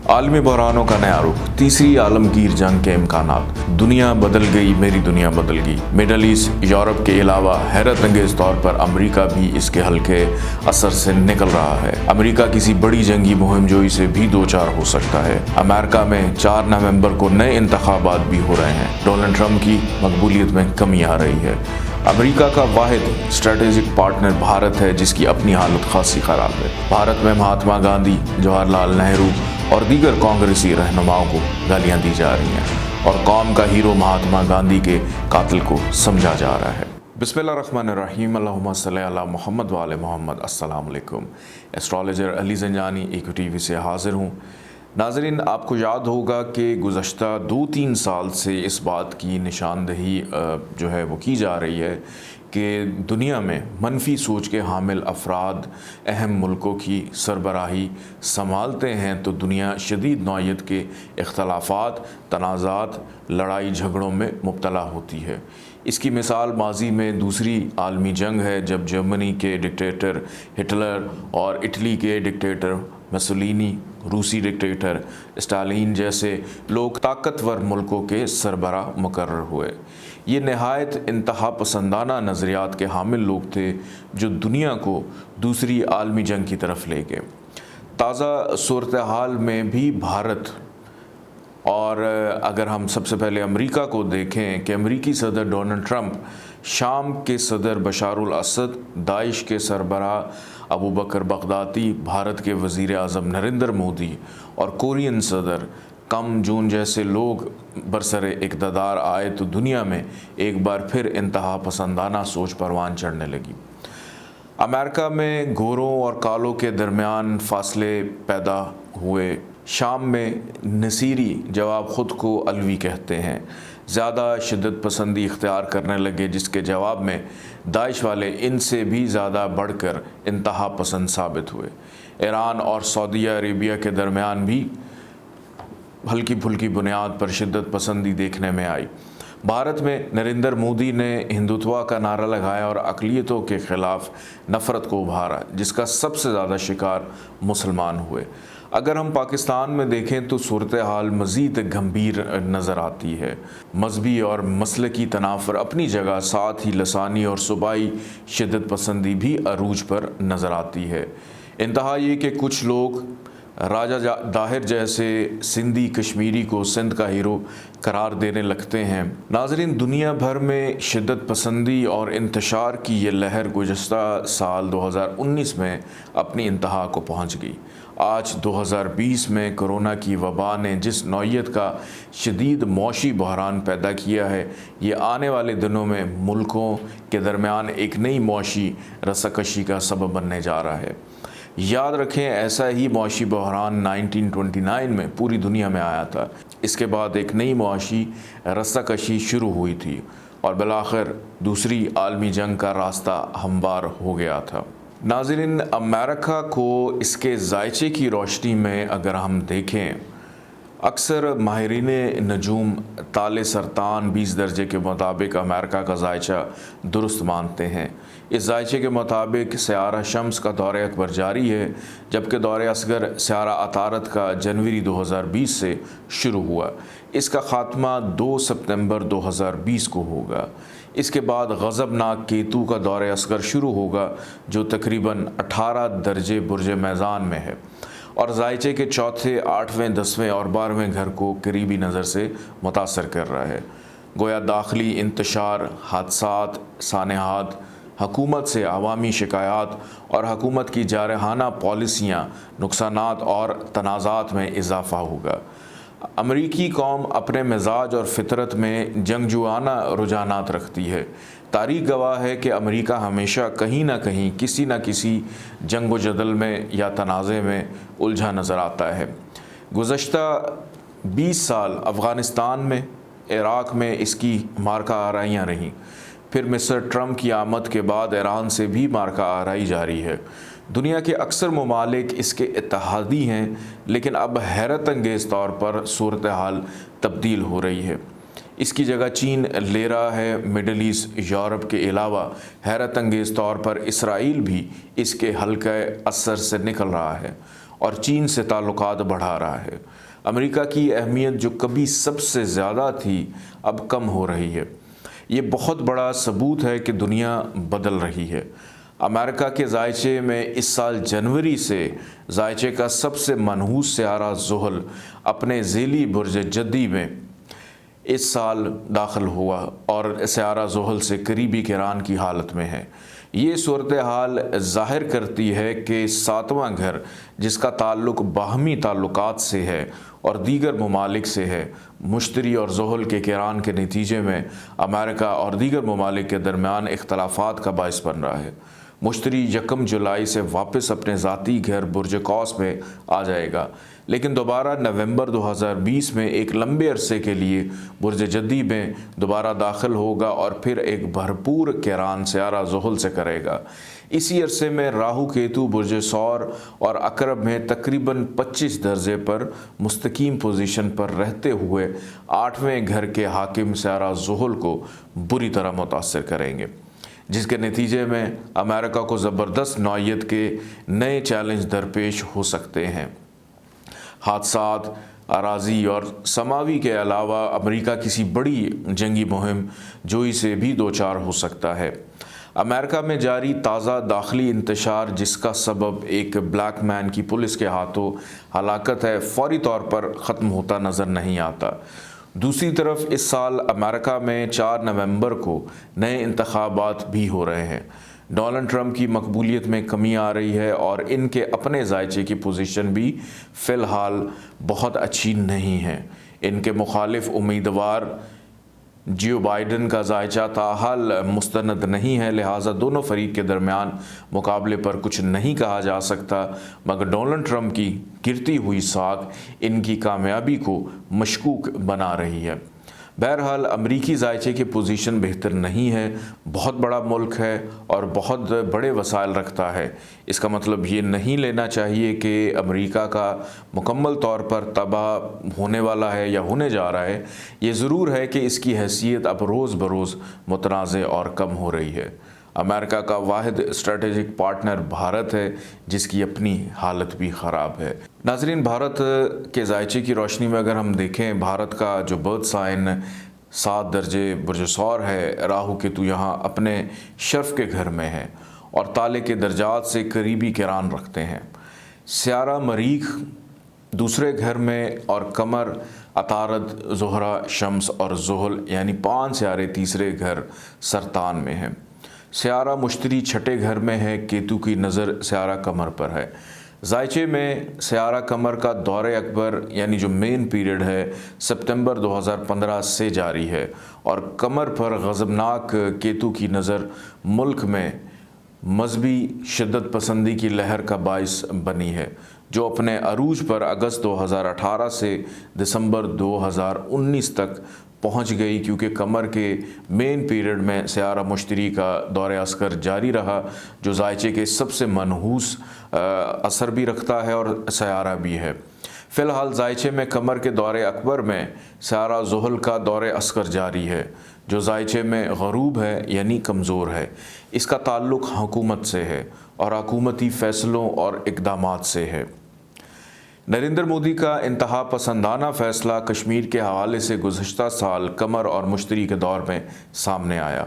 आलमी बहरानों का नया रुख, तीसरी आलमगीर जंग के इम्कानात, दुनिया बदल गई, मेरी दुनिया बदल गई। मिडल ईस्ट, यूरोप के अलावा हैरत अंगेज तौर पर अमेरिका भी इसके हल्के असर से निकल रहा है। अमेरिका किसी बड़ी जंगी मुहिम जोई से भी दो चार हो सकता है। अमेरिका में 4 नवंबर को नए इंतखाबात भी हो रहे हैं। डोनाल्ड ट्रंप की मकबूलियत में कमी आ रही है। अमेरिका का वाहिद स्ट्रेटेजिक पार्टनर भारत है, जिसकी अपनी हालत खासी खराब है। भारत में महात्मा गांधी, जवाहरलाल नेहरू और दीगर कांग्रेसी रहनुमाओं को गालियां दी जा रही हैं और कौम का हीरो महात्मा गांधी के कातिल को समझा जा रहा है। बिस्मिल्लाहिर्रहमानिर्रहीम, अल्लाहुम्मा सल्ली अला मुहम्मद व आले मुहम्मद। अस्सलाम वालेकुम। Astrologer Ali Zanjani EQ TV से हाज़िर हूँ। नाज़रीन, आपको याद होगा कि गुज़श्ता 2-3 साल से इस बात की निशानदही जो है वो की जा रही है कि दुनिया में मनफी सोच के हामिल अफराद अहम मुल्कों की सरबराही संभालते हैं तो दुनिया शदीद नौयत के इख्तलाफात, तनाज़ात, लड़ाई झगड़ों में मुब्तला होती है। इसकी मिसाल माजी में दूसरी आलमी जंग है, जब जर्मनी के डिक्टेटर हिटलर और इटली के डिक्टेटर मुसोलिनी, रूसी डिक्टेटर स्टालिन जैसे लोग ताकतवर मुल्कों के सरबराह मुकर्रर हुए। ये नहायत इंतहा पसंदाना नज़रियात के हामिल लोग थे जो दुनिया को दूसरी आलमी जंग की तरफ ले गए। ताज़ा सूरत हाल में भी भारत और अगर हम सबसे पहले अमेरिका को देखें कि अमेरिकी सदर डोनाल्ड ट्रंप, शाम के सदर बशारुल असद, दाइश के सरबराह अबू बकर बगदादी, भारत के वज़ीर आज़म नरेंद्र मोदी और कोरियन सदर कम जून जैसे लोग बरसरे इक़्तिदार आए तो दुनिया में एक बार फिर इंतहा पसंदाना सोच परवान चढ़ने लगी। अमेरिका में गोरों और कालों के दरमियान फासले पैदा हुए। शाम में नसीरी जवाब ख़ुद को अलवी कहते हैं, ज़्यादा शिद्दत पसंदी इख्तियार करने लगे, जिसके जवाब में दाइश वाले इनसे भी ज़्यादा बढ़कर इंतहा पसंद साबित हुए। ईरान और सऊदी अरेबिया के दरमियान भी हल्की फुल्की बुनियाद पर शिद्दत पसंदी देखने में आई। भारत में नरेंद्र मोदी ने हिंदुत्व का नारा लगाया और अक़लियतों के ख़िलाफ़ नफ़रत को उभारा, जिसका सबसे ज़्यादा शिकार मुसलमान हुए। अगर हम पाकिस्तान में देखें तो सूरत हाल मज़ीद गंभीर नज़र आती है। मजहबी और मसलकी तनाफ़र अपनी जगह, साथ ही लसानी और सूबाई शिद्दत पसंदी भी अरूज पर नज़र आती है। इंतहा ये कि कुछ लोग राजा दाहिर जैसे सिंधी कश्मीरी को सिंध का हीरो करार देने लगते हैं। नाज़रीन, दुनिया भर में शिद्दत पसंदी और इंतशार की ये लहर गुज़श्ता साल 2019 में अपनी इंतहा को पहुंच गई। आज 2020 में कोरोना की वबा ने जिस नौयत का शदीद मौशी बहरान पैदा किया है, ये आने वाले दिनों में मुल्कों के दरमियान एक नई मौशी रस्साकशी का सबब बनने जा रहा है। याद रखें, ऐसा ही मौशी बहरान 1929 में पूरी दुनिया में आया था। इसके बाद एक नई मौशी रस्साकशी शुरू हुई थी और बिलाखिर दूसरी आलमी जंग का रास्ता हमवार हो गया था। नाज़रीन, अमेरिका को इसके जायचे की रोशनी में अगर हम देखें, अक्सर माहिरीन नजूम ताले सरतान 20 दर्जे के मुताबिक अमेरिका का जायचा दुरुस्त मानते हैं। इस जायचे के मुताबिक सयारा शम्स का दौरे अकबर जारी है, जबकि दौरे असगर सयारा अतारत का जनवरी 2020 से शुरू हुआ। इसका ख़ात्मा 2 सितंबर 2020 को होगा। इसके बाद गज़बनाक केतु का दौरे असगर शुरू होगा, जो तकरीबन 18 दर्जे बुर्ज मैज़ान में है और जायचे के चौथे, 8वें, 10वें और 12वें घर को करीबी नज़र से मुतासर कर रहा है। गोया दाखिली इंतशार, हादसात, सानेहात, हुकूमत से अवामी शिकायत और हुकूमत की जारहाना पॉलिसियाँ नुकसानात और तनाज़ात में इजाफ़ा होगा। अमरीकी कौम अपने मिजाज और फितरत में जंगजुआना रुझानात रखती है। तारीख़ गवाह है कि अमेरिका हमेशा कहीं ना कहीं किसी न किसी जंग व जदल में या तनाज़े में उलझा नज़र आता है। गुज़श्ता 20 साल अफ़ग़ानिस्तान में, इराक़ में इसकी मार्का आराइयाँ रहीं। फिर मिस्टर ट्रंप की आमद के बाद ईरान से भी मार्का आराई जारी है। दुनिया के अक्सर ममालिक इसके इत्तेहादी हैं, लेकिन अब हैरत अंगेज़ तौर पर सूरत हाल तब्दील हो रही है। इसकी जगह चीन ले रहा है। मिडल ईस्ट, यूरोप के अलावा हैरत अंगेज़ तौर पर इसराइल भी इसके हल्के असर से निकल रहा है اور چین سے تعلقات بڑھا رہا ہے۔ امریکہ کی اہمیت جو کبھی سب سے زیادہ تھی اب کم ہو رہی ہے۔ یہ بہت بڑا ثبوت ہے کہ دنیا بدل رہی ہے۔ امریکہ کے ذائچے میں اس سال جنوری سے ذائچے کا سب سے منحوس سیارہ زحل اپنے ذیلی برج جدی میں اس سال داخل ہوا اور سیارہ زحل سے قریبی قران کی حالت میں ہے۔ یہ صورتحال ظاہر کرتی ہے کہ ساتواں گھر جس کا تعلق باہمی تعلقات سے ہے اور دیگر ممالک سے ہے، مشتری اور زحل کے قران کے نتیجے میں امریکہ اور دیگر ممالک کے درمیان اختلافات کا باعث بن رہا ہے۔ مشتری 1 جولائی سے واپس اپنے ذاتی گھر برج قوس میں آ جائے گا، لیکن دوبارہ نومبر 2020 میں ایک لمبے عرصے کے لیے برج جدی میں دوبارہ داخل ہوگا اور پھر ایک بھرپور قران سیارہ زحل سے کرے گا۔ اسی عرصے میں راہو کیتو برج ثور اور عقرب میں تقریباً 25 درجے پر مستقیم پوزیشن پر رہتے ہوئے 8ویں گھر کے حاکم سیارہ زحل کو بری طرح متاثر کریں گے، جس کے نتیجے میں امریکہ کو زبردست نوعیت کے نئے چیلنج درپیش ہو سکتے ہیں۔ حادثات، اراضی اور سماوی کے علاوہ امریکہ کسی بڑی جنگی مہم جوئی سے بھی دوچار ہو سکتا ہے۔ امریکہ میں جاری تازہ داخلی انتشار جس کا سبب ایک بلیک مین کی پولیس کے ہاتھوں ہلاکت ہے، فوری طور پر ختم ہوتا نظر نہیں آتا۔ دوسری طرف اس سال امریکہ میں 4 نومبر کو نئے انتخابات بھی ہو رہے ہیں۔ ڈونلڈ ٹرمپ کی مقبولیت میں کمی آ رہی ہے اور ان کے اپنے ذائچے کی پوزیشن بھی فی الحال بہت اچھی نہیں ہے۔ ان کے مخالف امیدوار جو بائیڈن کا ذائچہ تاحال مستند نہیں ہے، لہٰذا دونوں فریق کے درمیان مقابلے پر کچھ نہیں کہا جا سکتا، مگر ڈونلڈ ٹرمپ کی گرتی ہوئی ساکھ ان کی کامیابی کو مشکوک بنا رہی ہے۔ بہرحال امریکی ذائچے کی پوزیشن بہتر نہیں ہے، بہت بڑا ملک ہے اور بہت بڑے وسائل رکھتا ہے۔ اس کا مطلب یہ نہیں لینا چاہیے کہ امریکہ کا مکمل طور پر تباہ ہونے والا ہے یا ہونے جا رہا ہے۔ یہ ضرور ہے کہ اس کی حیثیت اب روز بروز متنازع اور کم ہو رہی ہے۔ امریکہ کا واحد اسٹریٹجک پارٹنر بھارت ہے، جس کی اپنی حالت بھی خراب ہے۔ ناظرین، بھارت کے ذائچے کی روشنی میں اگر ہم دیکھیں، بھارت کا جو برتھ سائن 7 درجے برج ثور ہے، راہو کیتو یہاں اپنے شرف کے گھر میں ہے اور تالے کے درجات سے قریبی قران رکھتے ہیں۔ سیارہ مریخ دوسرے گھر میں اور قمر، عطارد، زہرہ، شمس اور زحل یعنی 5 سیارے تیسرے گھر سرطان میں ہیں۔ سیارہ مشتری 6 گھر میں ہے، کیتو کی نظر سیارہ قمر پر ہے۔ ذائچے میں سیارہ قمر کا دور اکبر یعنی جو مین پیریڈ ہے ستمبر 2015 سے جاری ہے اور قمر پر غضبناک کیتو کی نظر ملک میں مذہبی شدت پسندی کی لہر کا باعث بنی ہے، جو اپنے عروج پر اگست 2018 سے دسمبر 2019 تک پہنچ گئی، کیونکہ قمر کے مین پیریڈ میں سیارہ مشتری کا دور عسکر جاری رہا، جو ذائچے کے سب سے منحوس اثر بھی رکھتا ہے اور سیارہ بھی ہے۔ فی الحال ذائچے میں قمر کے دور اکبر میں سیارہ زحل کا دور عسکر جاری ہے، جو ذائچے میں غروب ہے یعنی کمزور ہے۔ اس کا تعلق حکومت سے ہے اور حکومتی فیصلوں اور اقدامات سے ہے۔ نریندر مودی کا انتہا پسندانہ فیصلہ کشمیر کے حوالے سے گزشتہ سال قمر اور مشتری کے دور میں سامنے آیا۔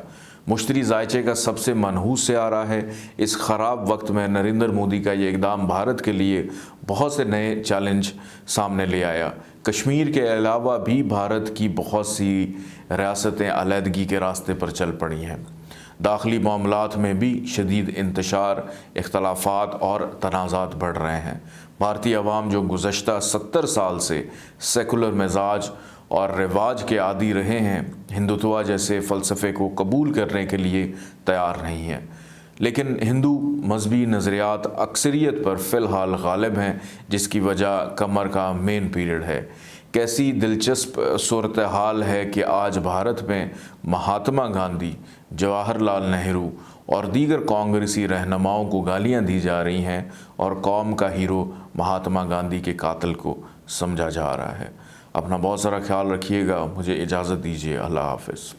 مشتری ذائچے کا سب سے منحوس سیارہ ہے۔ اس خراب وقت میں نریندر مودی کا یہ اقدام بھارت کے لیے بہت سے نئے چیلنج سامنے لے آیا۔ کشمیر کے علاوہ بھی بھارت کی بہت سی ریاستیں علیحدگی کے راستے پر چل پڑی ہیں۔ داخلی معاملات میں بھی شدید انتشار، اختلافات اور تنازعات بڑھ رہے ہیں۔ بھارتی عوام جو گزشتہ 70 سال سے سیکولر مزاج اور رواج کے عادی رہے ہیں، ہندوتوا جیسے فلسفے کو قبول کرنے کے لیے تیار نہیں ہیں۔ لیکن ہندو مذہبی نظریات اکثریت پر فی الحال غالب ہیں، جس کی وجہ قمر کا مین پیریڈ ہے۔ کیسی دلچسپ صورتحال ہے کہ آج بھارت میں مہاتما گاندھی، جواہر لال نہرو اور دیگر کانگریسی رہنماؤں کو گالیاں دی جا رہی ہیں اور قوم کا ہیرو مہاتما گاندھی کے قاتل کو سمجھا جا رہا ہے۔ اپنا بہت سارا خیال رکھیے گا، مجھے اجازت دیجیے، اللہ حافظ۔